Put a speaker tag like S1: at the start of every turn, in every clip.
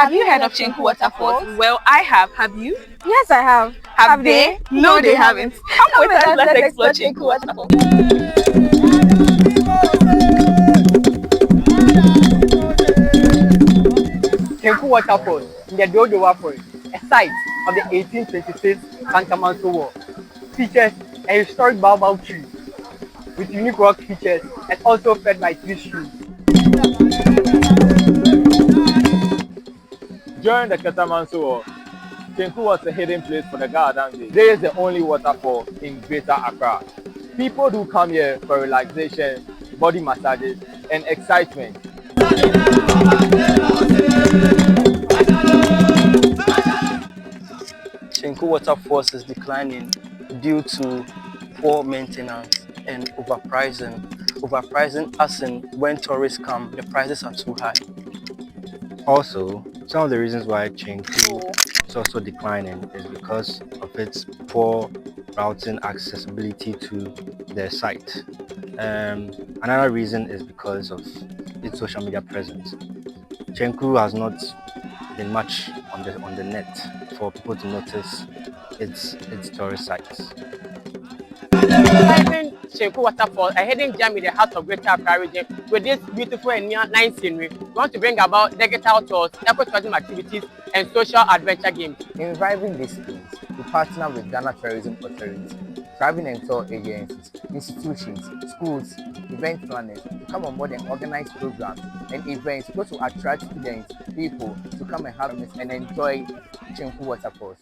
S1: Have you heard of Chenku waterfalls? Well, I have. Have you?
S2: Yes, I have.
S1: Have they? No, they haven't. Come with us. Let's explore Chenku waterfalls.
S3: Chenku Waterfalls in the Dodo Waterfall, a site of the 1826 Sankamanso War, features a historic baobab tree with unique rock features and also fed by 3 streams.
S4: During the Katamanso War, Chenku was a hidden place for the Gardens. There is the only waterfall in Greater Accra. People do come here for relaxation, body massages, and excitement.
S5: Chenku waterfalls is declining due to poor maintenance and overpricing. Overpricing as in when tourists come, the prices are too high.
S6: Also, some of the reasons why Chenku is also declining is because of its poor routing accessibility to the site. Another reason is because of its social media presence. Chenku has not been much on the net for people to notice its tourist sites.
S3: Chenku Waterfall, a hidden gem in the heart of Greater Accra region, with this beautiful and nice scenery. We want to bring about digital tours, eco-tourism activities, and social adventure games.
S7: In reviving this place, we partner with Ghana Tourism Authority, traveling and tour agencies, institutions, schools, event planners to come on board and organize programs and events go to attract students, people to come and have and enjoy Chenku Waterfalls.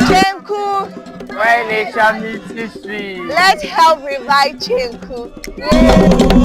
S2: Chenku,
S3: Where nature meets history.
S2: let's help revive Chenku. Yay.